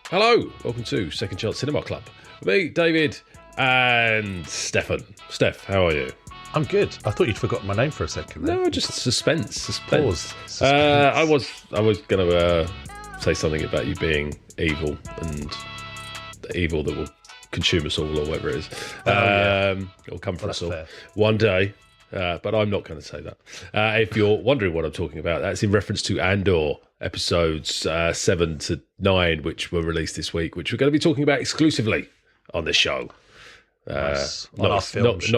Hello, welcome to Second Chance Cinema Club. With me, David, and Stefan. Steph, how are you? I'm good. I thought you'd forgotten my name for a second. Then. No, just suspense. Pause. Suspense. I was going to say something about you being evil and the evil that will consume us all, or whatever it is. It'll come for us all one day. But I'm not going to say that. If you're wondering what I'm talking about, that's in reference to Andor episodes 7 to 9, which were released this week, which we're going to be talking about exclusively on this show. Nice. Not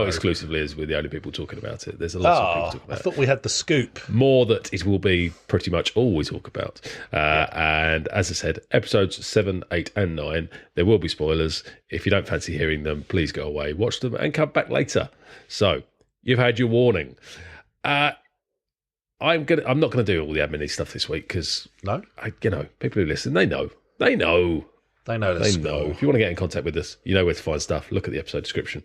exclusively, as we're the only people talking about it. There's a lot of people talking about it. I thought we had the scoop. More that it will be pretty much all we talk about. And as I said, episodes 7, 8 and 9, there will be spoilers. If you don't fancy hearing them, please go away, watch them and come back later. So you've had your warning. I'm not going to do all the admin stuff this week because people who listen, they know. They know. If you want to get in contact with us, you know where to find stuff. Look at the episode description.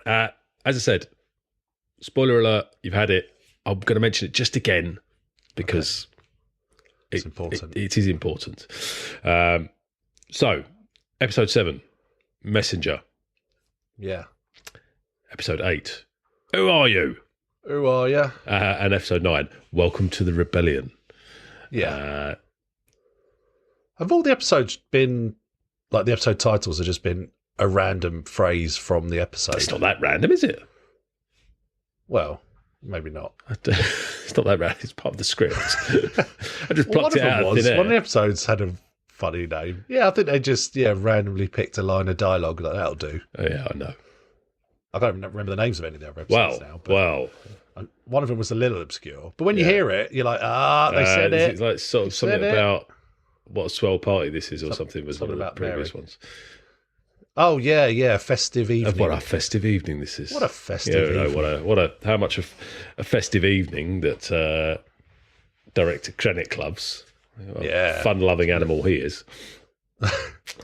As I said, spoiler alert, you've had it. I'm going to mention it just again because it's important. It is important. So, episode 7, Messenger. Yeah. Episode 8, Who Are You? Who are you? And episode 9, Welcome to the Rebellion. Yeah. Have all the episodes been, like the episode titles have just been a random phrase from the episode? It's not that random, is it? Well, maybe not. It's not that random. It's part of the script. I just plucked it out of thin air. One of the episodes had a funny name. Yeah, I think they just randomly picked a line of dialogue like that'll do. Oh, yeah, I know. I don't remember the names of any of the other episodes now. But one of them was a little obscure. But when you hear it, you're like, they said it. It's like sort of something about what a swell party this is or something was one of the previous ones. Oh, yeah, festive evening. What a festive evening this is. What a festive evening. How much of a festive evening that director Krennic loves. Fun-loving animal he is. A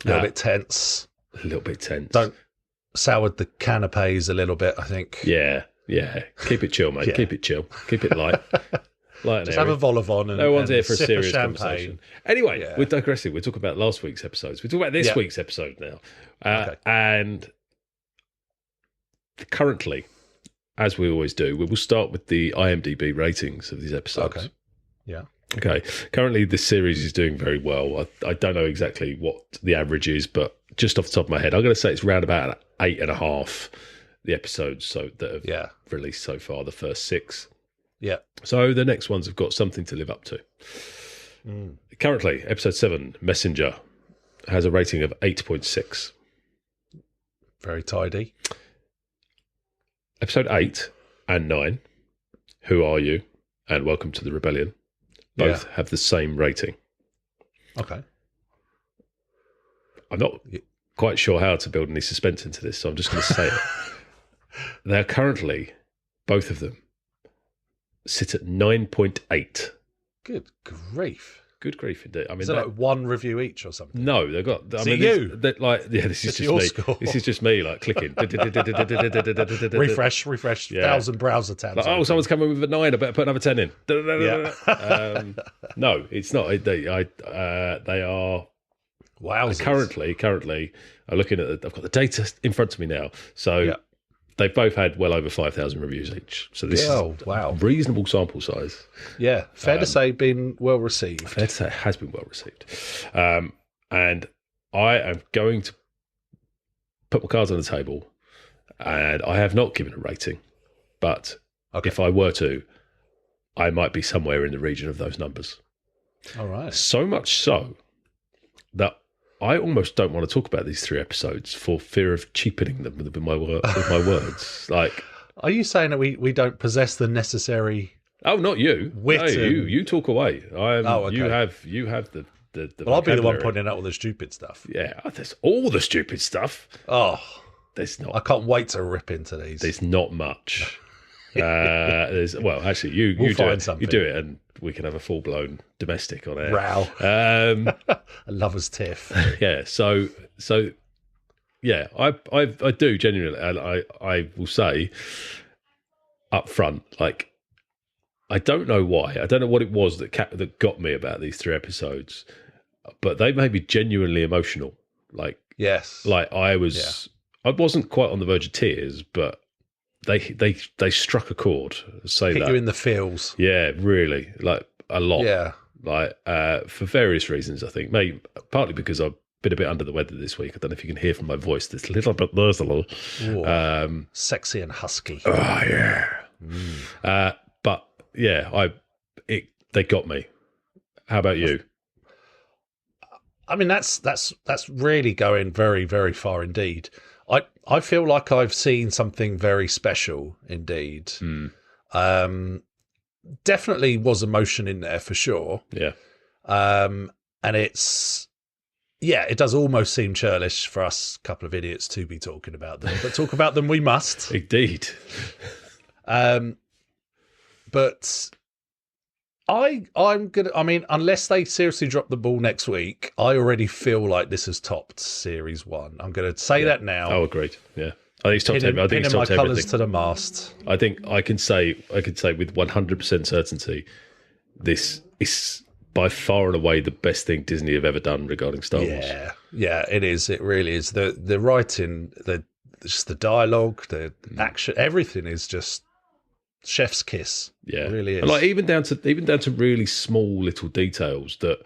little bit tense. Soured the canapes a little bit, I think. Yeah. Keep it chill, mate. Keep it chill. Keep it light. Just have a vol-au-vent and no one's here for a sip serious champagne. Conversation. Anyway, we're digressing. We're talking about last week's episodes. We're talking about this week's episode now. And currently, as we always do, we will start with the IMDb ratings of these episodes. Okay. Yeah. Okay. Currently, this series is doing very well. I don't know exactly what the average is, but just off the top of my head, I'm going to say it's around about 8.5, the episodes that have released so far, the first 6. Yeah. So the next ones have got something to live up to. Currently, episode 7, Messenger, has a rating of 8.6. Very tidy. Episode 8 and 9, Who Are You? And Welcome to the Rebellion, both have the same rating. Okay. I'm not quite sure how to build any suspense into this, so I'm just going to say it. They're currently, both of them, sit at 9.8. Good grief. Good grief, indeed. I mean, is it like one review each or something? No, they've got. This is just me. Score. This is just me, like clicking. refresh. 1,000 browser tabs. Like, someone's coming with a 9. I better put another 10 in. No, it's not. They are. Wow. Currently, I'm looking at. I've got the data in front of me now. So they've both had well over 5,000 reviews each. So this is a reasonable sample size. Yeah, fair to say, been well received. Fair to say, it has been well received. And I am going to put my cards on the table, and I have not given a rating, but if I were to, I might be somewhere in the region of those numbers. All right. So much so that I almost don't want to talk about these 3 episodes for fear of cheapening them with my words. Like, are you saying that we don't possess the necessary? Oh, not you. Wit. No, you talk away. Okay. You have the. Well, I'll be the one pointing out all the stupid stuff. Yeah, there's all the stupid stuff. Oh, there's not. I can't wait to rip into these. There's not much. Actually, you do it. You do it, and we can have a full blown domestic on air. Row. A lover's tiff. Yeah. So yeah, I do genuinely, and I will say up front, like, I don't know why. I don't know what it was that got me about these 3 episodes. but they made me genuinely emotional. Like, yes, like I wasn't quite on the verge of tears, but they struck a chord. Hit you in the feels. Yeah, really, like a lot. Yeah, like for various reasons, I think. Maybe partly because I've been a bit under the weather this week. I don't know if you can hear from my voice. It's a little bit nasal. Sexy and husky. Oh yeah. But yeah, they got me. How about you? I mean, that's really going very, very far indeed. I feel like I've seen something very special indeed. Definitely was emotion in there for sure. Yeah. And it does almost seem churlish for us couple of idiots to be talking about them, but talk about them we must. Indeed. But I'm gonna. I mean, unless they seriously drop the ball next week, I already feel like this has topped series 1. I'm going to say that now. Oh, agreed. Yeah, I think it's topped everything. I think it's topped my colours everything. to the mast. I think I can say with 100% certainty, this is by far and away the best thing Disney have ever done regarding Star Wars. Yeah, it is. It really is. The writing, just the dialogue, the action, everything is just chef's kiss. Yeah, it really is. And like even down to really small little details that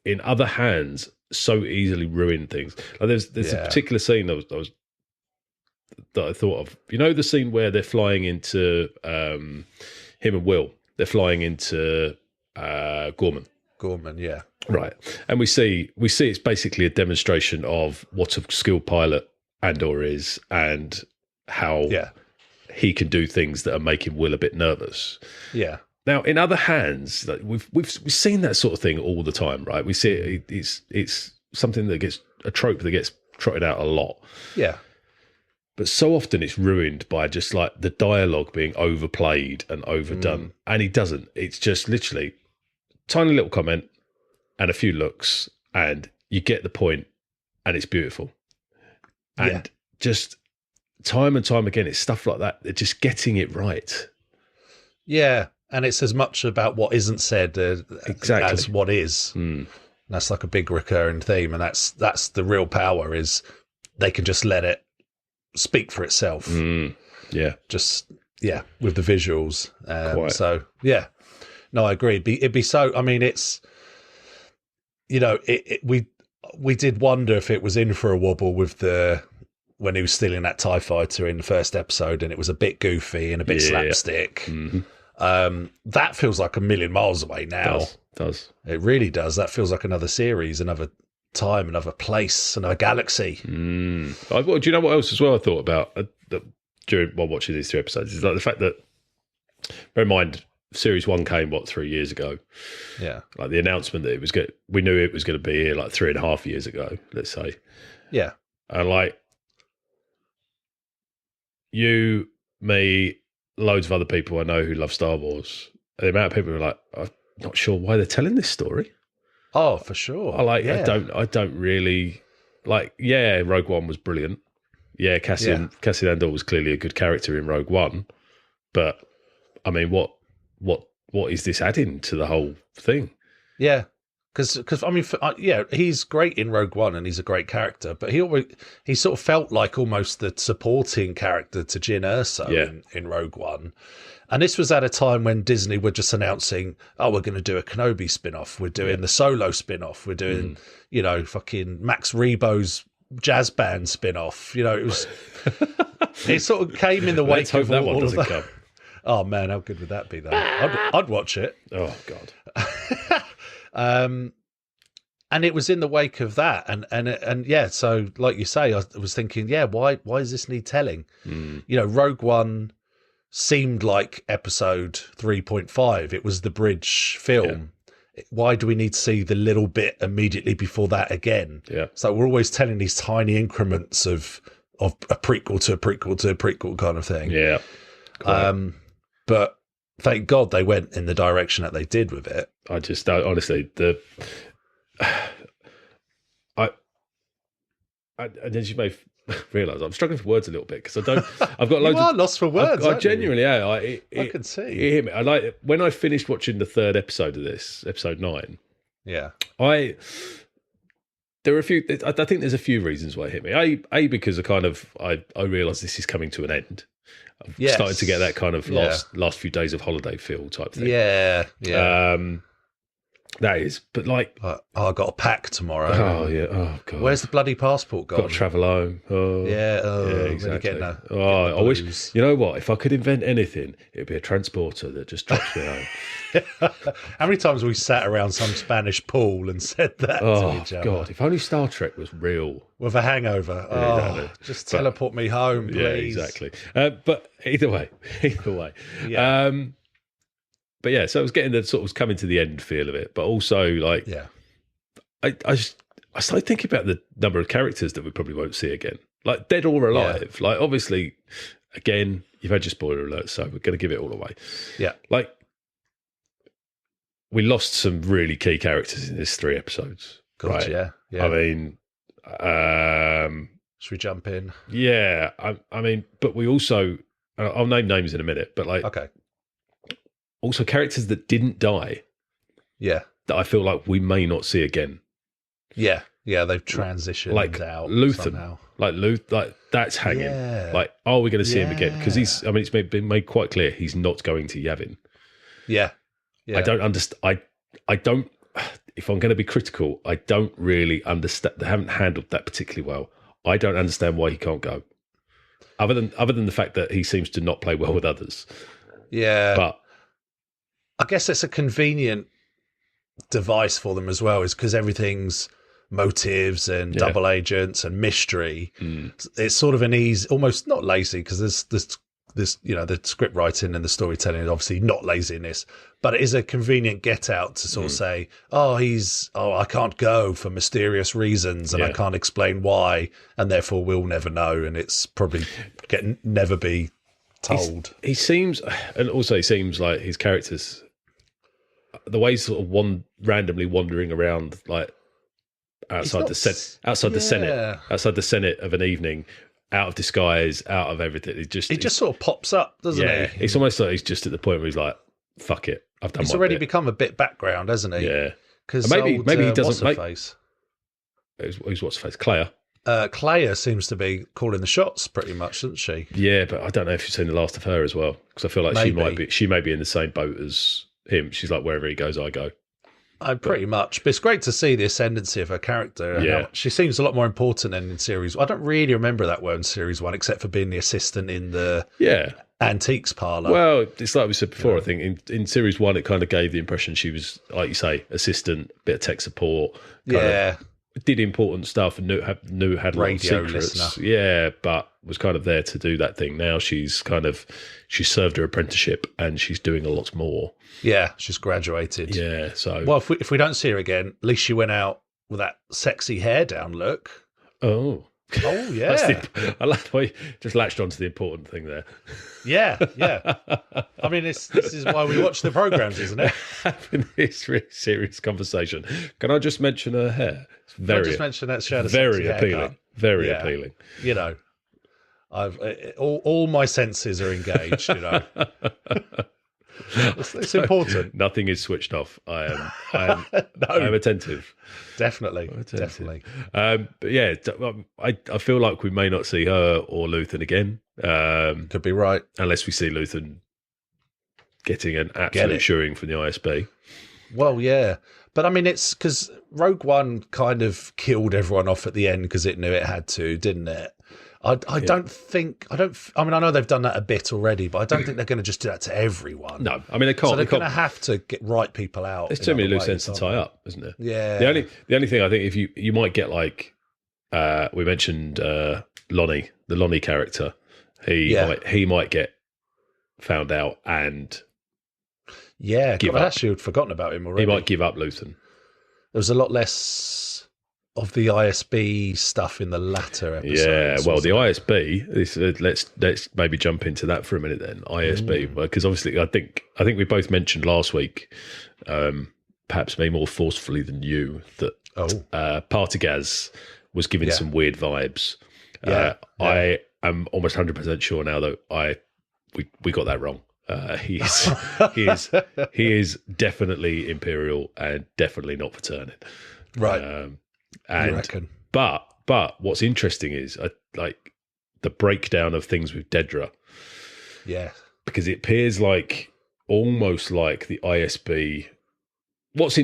in other hands so easily ruin things. Like there's a particular scene that I thought of. You know the scene where they're flying into him and Will. They're flying into Gorman. Gorman, yeah. Right. And we see it's basically a demonstration of what a skilled pilot Andor is and how he can do things that are making Will a bit nervous. Yeah. Now, in other hands, like we've seen that sort of thing all the time, right? We see it's something that gets a trope that gets trotted out a lot. Yeah. But so often it's ruined by just like the dialogue being overplayed and overdone. And he doesn't. It's just literally tiny little comment and a few looks and you get the point and it's beautiful. And just time and time again, it's stuff like that. They're just getting it right. Yeah. And it's as much about what isn't said as what is. That's like a big recurring theme. And that's the real power is they can just let it speak for itself. Yeah. Just, with the visuals. So, yeah. No, I agree. It'd be so, I mean, it's, we did wonder if it was in for a wobble with when he was stealing that TIE fighter in the first episode and it was a bit goofy and a bit slapstick. That feels like a million miles away now. Does. It really does. That feels like another series, another time, another place, another galaxy. Do you know what else as well I thought about while watching these 3 episodes is like the fact that, bear in mind, Series 1 came 3 years ago. Yeah, like the announcement that we knew it was going to be here like 3.5 years ago. Let's say. Yeah, and like you, me, loads of other people I know who love Star Wars. The amount of people who are like, I'm not sure why they're telling this story. Oh, for sure. I don't really like. Yeah, Rogue One was brilliant. Yeah, Cassian Andor was clearly a good character in Rogue One. But I mean, what is this adding to the whole thing? Yeah, because I mean, he's great in Rogue One and he's a great character. But he sort of felt like almost the supporting character to Jyn Erso in Rogue One. And this was at a time when Disney were just announcing, oh, we're going to do a Kenobi spin-off. We're doing the Solo spin-off. We're doing, fucking Max Rebo's jazz band spin-off. It was, it sort of came in the wake of that all one doesn't of come. Oh man, how good would that be though? I'd watch it. Oh God. And it was in the wake of that. And so like you say, I was thinking, why does this need telling? Rogue One seemed like episode 3.5. It was the bridge film. Yeah. Why do we need to see the little bit immediately before that again? Yeah. So we're always telling these tiny increments of a prequel to a prequel to a prequel kind of thing. Yeah. But thank God they went in the direction that they did with it. I just honestly as you may realise, I'm struggling for words a little bit because I've got loads. You are lost for words. I genuinely am. I can see. You hear me? I like when I finished watching the 3rd episode of this, episode 9. Yeah. There are a few. I think there's a few reasons why it hit me. Because I realise this is coming to an end. I've started to get that kind of last few days of holiday feel type thing. Yeah. That is, but like, I got a pack tomorrow. Oh yeah. Oh god. Where's the bloody passport gone? Got to travel home. Oh yeah. Exactly. I wish. You know what? If I could invent anything, it'd be a transporter that just drops me home. How many times we sat around some Spanish pool and said that to each other? God, if only Star Trek was real. With a hangover. Yeah, just teleport me home, please. Yeah, exactly. But either way. Yeah. But yeah, so I was getting the sort of coming to the end feel of it, but also like, I started thinking about the number of characters that we probably won't see again, like dead or alive. Like obviously, again, you've had your spoiler alert, so we're going to give it all away. Yeah, like we lost some really key characters in this 3 episodes. God, right? Yeah. I mean, should we jump in? Yeah, I mean, but we also, I'll name names in a minute, but like, okay. Also, characters that didn't die. Yeah. That I feel like we may not see again. Yeah. Yeah, they've transitioned like out Luthen. somehow. Like that's hanging. Yeah. Like, are we going to see him again? Because it's been made quite clear he's not going to Yavin. Yeah. I don't understand. I don't, if I'm going to be critical, I don't really understand. They haven't handled that particularly well. I don't understand why he can't go. Other than the fact that he seems to not play well with others. Yeah. But I guess it's a convenient device for them as well, is because everything's motives and double agents and mystery. It's sort of an easy, almost not lazy, because there's the script writing and the storytelling is obviously not laziness, but it is a convenient get out to sort of say, I can't go for mysterious reasons and I can't explain why, and therefore we'll never know, and it's probably never be told. He seems like his characters, the way he's sort of randomly wandering around, like outside the Senate of an evening, out of disguise, out of everything. He just sort of pops up, doesn't he? It's almost like he's just at the point where he's like, "Fuck it, I've done." He's already become a bit background, hasn't he? Yeah, because maybe he doesn't what's her face. Who's what's her face? Claire. Claire seems to be calling the shots pretty much, doesn't she? Yeah, but I don't know if you've seen the last of her as well, because I feel like she may be in the same boat as him. She's like, wherever he goes, I go. Pretty much. But it's great to see the ascendancy of her character. Yeah. She seems a lot more important than in series. I don't really remember that well in series 1, except for being the assistant in the antiques parlour. Well, it's like we said before, I think in series 1, it kind of gave the impression she was, like you say, assistant, bit of tech support. Did important stuff and knew had radio secrets. Listener. Yeah, but was kind of there to do that thing. Now she served her apprenticeship and she's doing a lot more. Yeah, she's graduated. Yeah, so well, if we don't see her again, at least she went out with that sexy hair down look. Oh yeah. I like the way you just latched onto the important thing there. Yeah. I mean, this is why we watch the programs, isn't it? Having this really serious conversation. Can I just mention her hair? It's just mention that she had a very appealing. Haircut. Very appealing. You know, I've all my senses are engaged. You know. It's important. Nothing is switched off. I am attentive. Definitely. But yeah, I feel like we may not see her or Luthen again. Could be right, unless we see Luthen getting an absolute shoeing from the ISB. Well, yeah, but I mean, it's because Rogue One kind of killed everyone off at the end because it knew it had to, didn't it? I mean, I know they've done that a bit already, but I don't think they're going to just do that to everyone. No, I mean, they can't. So they're going to have to write people out. There's too many loose ends to tie up, isn't there? Yeah. The only thing I think, if you might get, like, we mentioned Lonnie, the Lonnie character, he might get found out and give up. Actually, I'd forgotten about him already. He might give up Luthen. There was a lot less of the ISB stuff in the latter episodes. Yeah, well, the ISB. Let's maybe jump into that for a minute then. ISB, because obviously I think we both mentioned last week, perhaps maybe more forcefully than you, that Partigaz was giving some weird vibes. I am almost 100% sure now that we got that wrong. He is definitely Imperial and definitely not for turning. Right. And you reckon? But what's interesting is like the breakdown of things with Dedra. Yeah. Because it appears like almost like the ISB. What's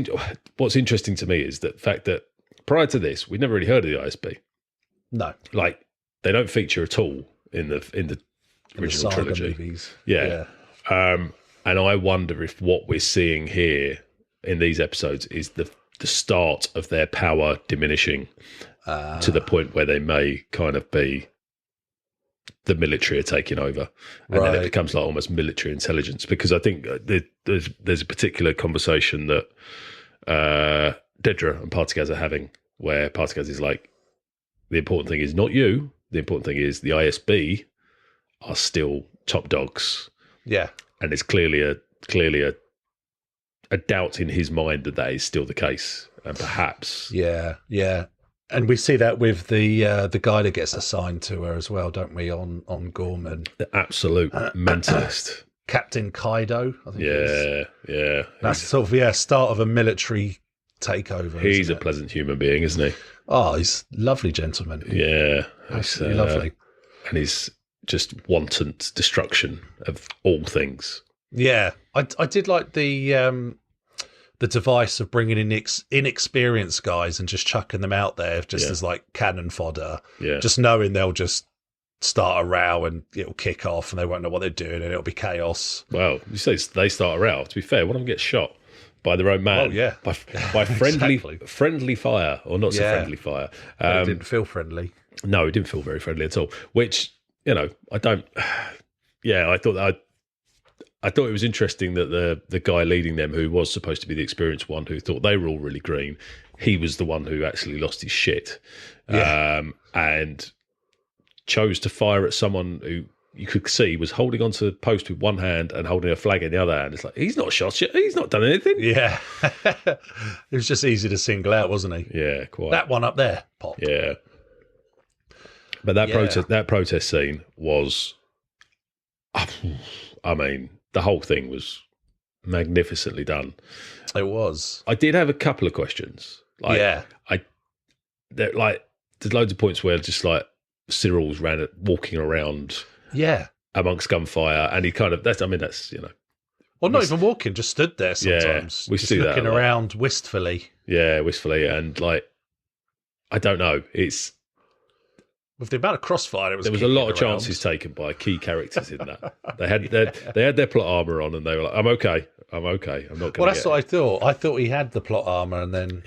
interesting to me is the fact that prior to this, we'd never really heard of the ISB. No. Like they don't feature at all in the original trilogy. Movies. Yeah. And I wonder if what we're seeing here in these episodes is the start of their power diminishing to the point where they may kind of be the military are taking over, and then it becomes like almost military intelligence. Because I think there's a particular conversation that Dedra and Partagaz are having, where Partagaz is like, the important thing is not you. The important thing is the ISB are still top dogs. Yeah, and it's clearly a doubt in his mind that is still the case, and perhaps yeah. And we see that with the guy that gets assigned to her as well, don't we? On Gorman, the absolute mentalist, Captain Kaido. I think yeah. That's sort of start of a military takeover. He's a pleasant human being, isn't he? Oh, he's a lovely gentleman. Yeah, absolutely lovely. And he's just wanton destruction of all things. Yeah, I did like the device of bringing in inexperienced guys and just chucking them out there just as like cannon fodder. Yeah. Just knowing they'll just start a row and it'll kick off and they won't know what they're doing and it'll be chaos. Well, you say they start a row. To be fair, one of them gets shot by their own man. Oh, yeah. By friendly fire, or not so friendly fire. It didn't feel friendly. No, it didn't feel very friendly at all. Which, I don't... Yeah, I thought it was interesting that the guy leading them, who was supposed to be the experienced one, who thought they were all really green, he was the one who actually lost his shit, and chose to fire at someone who you could see was holding onto the post with one hand and holding a flag in the other hand. It's like, he's not shot shit. He's not done anything. Yeah. It was just easy to single out, wasn't he? Yeah, quite. That one up there, pop. Yeah. But that protest scene was, I mean, the whole thing was magnificently done. It was. I did have a couple of questions. There's loads of points where just like Cyril's walking around, amongst gunfire, and he kind of that's well, not even walking, just stood there sometimes, we just see looking that around wistfully. Yeah, wistfully, and like I don't know, it's. With the amount of crossfire, there was a lot of chances taken by key characters in that. They had their plot armor on, and they were like, "I'm okay. I'm not going." Well, that's what I thought. I thought he had the plot armor, and then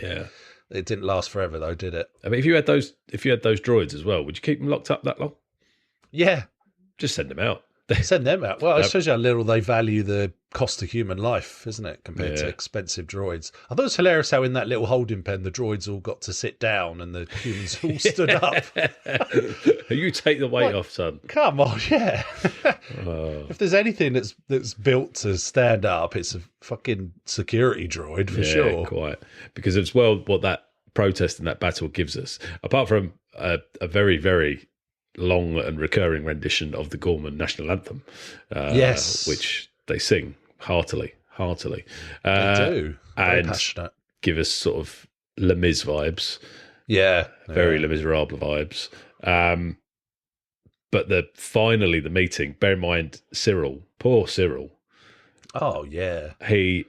it didn't last forever, though, did it? I mean, if you had those droids as well, would you keep them locked up that long? Yeah, just send them out. Send them out. Well, it shows you how little they value the cost of human life, isn't it, compared to expensive droids. I thought it was hilarious how in that little holding pen, the droids all got to sit down and the humans all stood up. You take the weight off, son. Come on, yeah. If there's anything that's built to stand up, it's a fucking security droid for sure. Quite. Because it's what that protest and that battle gives us, apart from a very, very long and recurring rendition of the Gorman national anthem, which they sing heartily. They do. Very and passionate. Give us sort of Les Mis vibes. Yeah. Very Les Miserables vibes. But finally the meeting, bear in mind poor Cyril. Oh, yeah. He,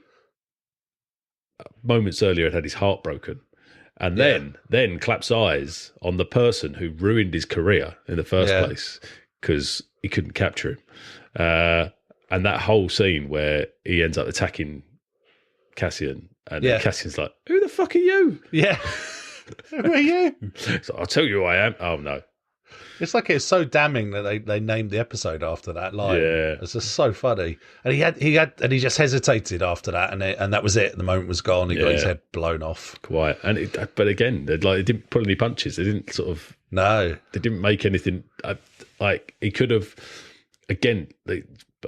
moments earlier, had his heart broken. And then claps eyes on the person who ruined his career in the first place because he couldn't capture him. And that whole scene where he ends up attacking Cassian, and Cassian's like, "Who the fuck are you?" Yeah. Who are you? So I'll tell you who I am. Oh, no. It's like it's so damning that they named the episode after that line. Yeah. It's just so funny. And he just hesitated after that, and that was it. The moment was gone. He got his head blown off. Quite. But again, they didn't pull any punches. They didn't sort of. No. They didn't make anything. Like he could have. Again, but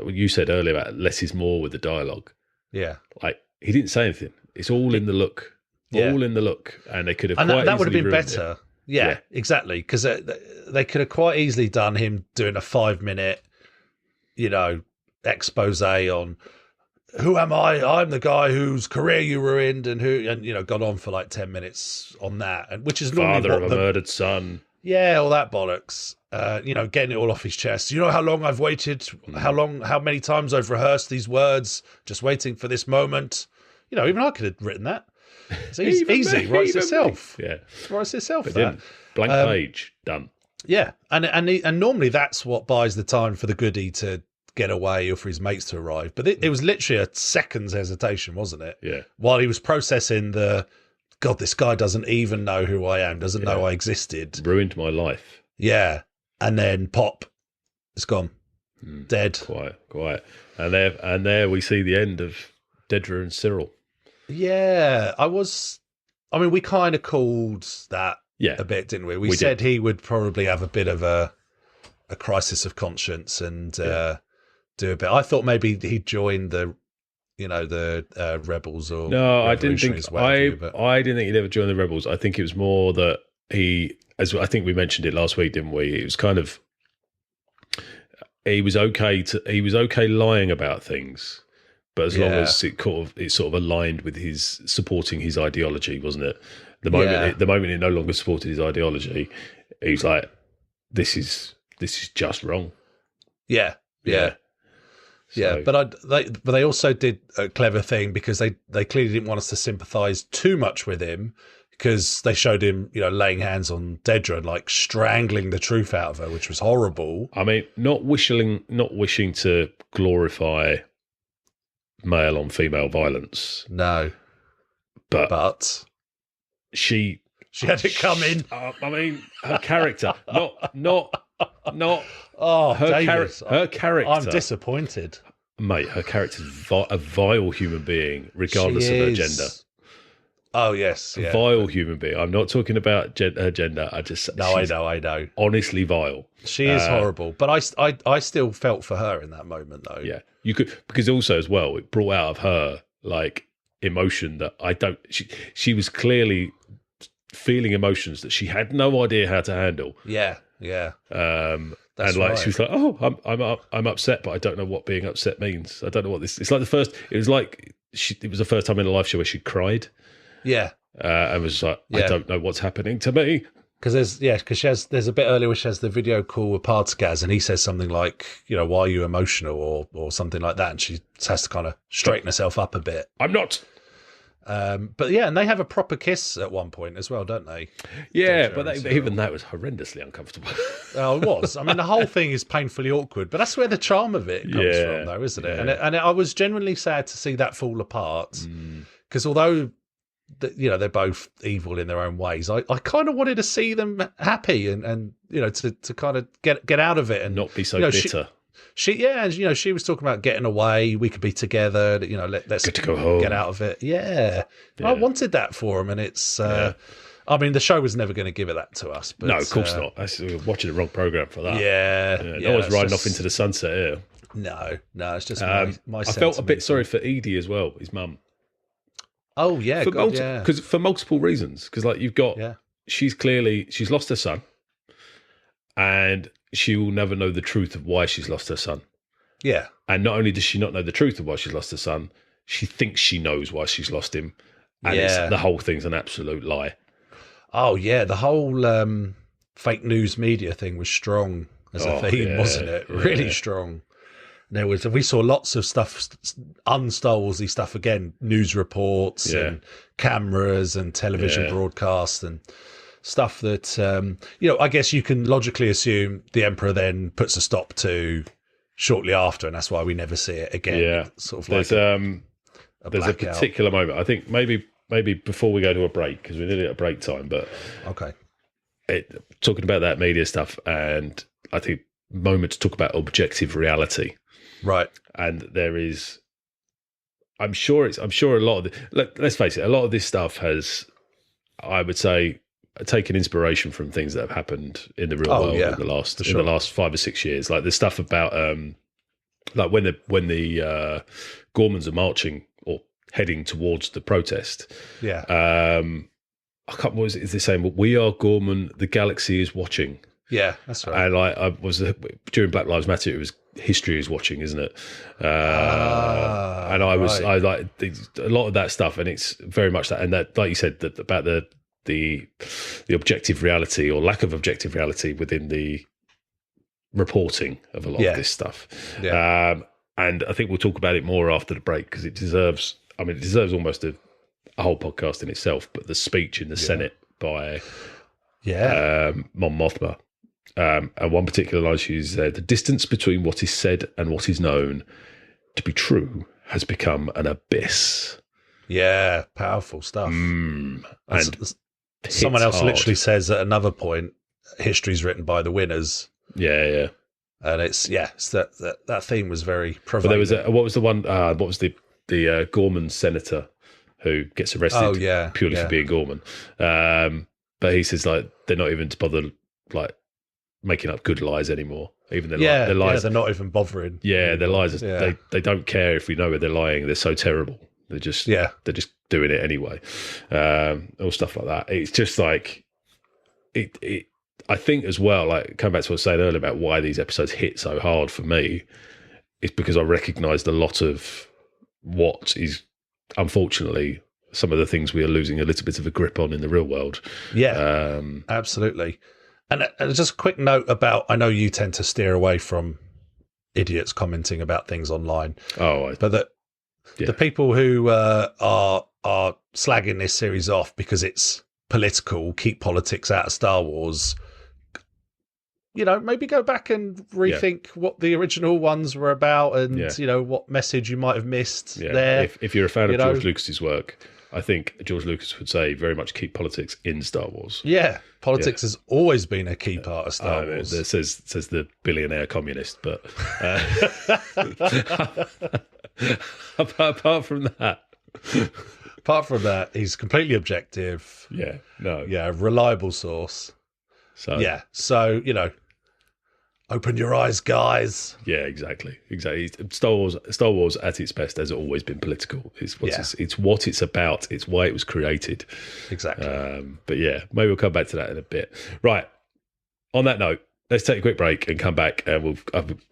what you said earlier about less is more with the dialogue. Yeah. Like he didn't say anything. It's all in the look. Yeah. All in the look, and they could have. And quite that would have been ruined better. It. Yeah, exactly. Because they could have quite easily done him doing a 5-minute, expose on who am I? I'm the guy whose career you ruined, and gone on for like 10 minutes on that, and which is normally father of a murdered son. Yeah, all that bollocks. Getting it all off his chest. You know how long I've waited, how many times I've rehearsed these words, just waiting for this moment. Even I could have written that. It's easy. Writes itself. Yeah, writes itself. Blank page, done. Yeah, and normally that's what buys the time for the goodie to get away or for his mates to arrive. But it was literally a second's hesitation, wasn't it? Yeah. While he was processing God, this guy doesn't even know who I am, doesn't know I existed. Ruined my life. Yeah. And then pop, it's gone. Dead. Quiet. And there we see the end of Dedra and Cyril. Yeah. We kind of called that a bit, didn't we? We said he would probably have a bit of a crisis of conscience and do a bit. I thought maybe he'd join the rebels or no, I didn't think I didn't think he'd ever join the rebels. I think it was more that as I think we mentioned it last week, didn't we? It was kind of he was okay lying about things, but as long as it sort of aligned with his supporting his ideology, wasn't it? The moment it no longer supported his ideology, he was like, "This is just wrong." Yeah. Yeah, but they also did a clever thing because they clearly didn't want us to sympathise too much with him because they showed him, laying hands on Dedra and like strangling the truth out of her, which was horrible. I mean, not wishing to glorify male on female violence. No, but she had it coming. Her character, not. Oh, her character. I'm disappointed, mate. Her character's a vile human being, regardless of her gender. Oh yes, a vile human being. I'm not talking about her gender. I know. Honestly, vile. She is horrible, but I still felt for her in that moment, though. Yeah, you could, because also as well, it brought out of her like emotion that I don't. She was clearly feeling emotions that she had no idea how to handle. Yeah. And like she was like, "Oh, I'm upset, but I don't know what being upset means. I don't know what this." It's like it was like it was the first time in a life show where she cried. Yeah, and was like, "I don't know what's happening to me." Because there's a bit earlier where she has the video call with Partagaz, and he says something like, "Why are you emotional?" or something like that, and she has to kind of straighten herself up a bit. I'm not. But yeah, and they have a proper kiss at one point as well, don't they? Yeah, but even that was horrendously uncomfortable. Oh, it was. I mean, the whole thing is painfully awkward, but that's where the charm of it comes from, though, isn't it? Yeah. And I was genuinely sad to see that fall apart, because although they're both evil in their own ways, I kind of wanted to see them happy and to kind of get out of it and not be so bitter. She was talking about getting away. We could be together. Let's get to go home. Get out of it. Yeah. I wanted that for him, and it's. I mean, the show was never going to give it that to us. But, no, of course not. We're watching the wrong program for that. Yeah. No one's riding off into the sunset here. No, it's just my. I felt a bit sorry for Edie as well, his mum. Oh yeah, because for multiple reasons. Because like you've got, she's lost her son, and she will never know the truth of why she's lost her son. Yeah. And not only does she not know the truth of why she's lost her son, she thinks she knows why she's lost him. And the whole thing's an absolute lie. Oh, yeah. The whole fake news media thing was strong as a theme, wasn't it? Really strong. We saw lots of stuff, un-Star Warsy stuff again, news reports and cameras and television broadcasts and stuff that, I guess you can logically assume the Emperor then puts a stop to shortly after, and that's why we never see it again. Yeah. Sort of like there's a particular moment. I think maybe before we go to a break, because we're nearly at a break time, but okay. Talking about that media stuff, and I think moment to talk about objective reality. Right. And there is, I'm sure a lot of let's face it, a lot of this stuff has, I would say, taken inspiration from things that have happened in the real world in the last 5 or 6 years. Like the stuff about like when the Gormans are marching or heading towards the protest. Yeah. I can't remember what is they saying, we are Gorman, the galaxy is watching. Yeah, that's right. And I was during Black Lives Matter, history is watching, isn't it? And I like a lot of that stuff, and it's very much that. And that, like you said, about the objective reality or lack of objective reality within the reporting of a lot of this stuff. Yeah. And I think we'll talk about it more after the break, because it deserves almost a whole podcast in itself. But the speech in the Senate by Mon Mothma, and one particular line she uses there: "The distance between what is said and what is known to be true has become an abyss." Yeah, powerful stuff. And someone else literally says at another point, "History's written by the winners." Yeah. And it's that theme was very prevalent. But there was what was the one? What was the Gorman senator who gets arrested purely for being Gorman? But he says like they're not even to bother like making up good lies anymore. Even their lies, they're not even bothering. Yeah, their lies. They don't care if we know where they're lying. They're so terrible. They're just doing it anyway. All stuff like that. It's just like it. I think as well, like coming back to what I was saying earlier about why these episodes hit so hard for me, is because I recognised a lot of what is, unfortunately, some of the things we are losing a little bit of a grip on in the real world. Yeah, absolutely. And just a quick note about, I know you tend to steer away from idiots commenting about things online. But the people who are slagging this series off because it's political, keep politics out of Star Wars, maybe go back and rethink what the original ones were about, and what message you might have missed there. If you're a fan of George Lucas's work, I think George Lucas would say very much keep politics in Star Wars. Yeah, politics has always been a key part of Star Wars. It says the billionaire communist, but apart from that, he's completely objective. Reliable source. So open your eyes, guys. Yeah, exactly. Star Wars at its best has always been political. It's what it's about. It's why it was created. Exactly. But maybe we'll come back to that in a bit. Right. On that note, let's take a quick break and come back. And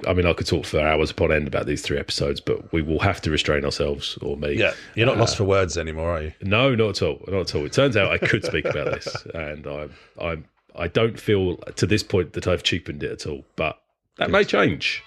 I could talk for hours upon end about these 3 episodes, but we will have to restrain ourselves, or me. Yeah, you're not lost for words anymore, are you? No, not at all. Not at all. It turns out I could speak about this, and I don't feel to this point that I've cheapened it at all, but that may change.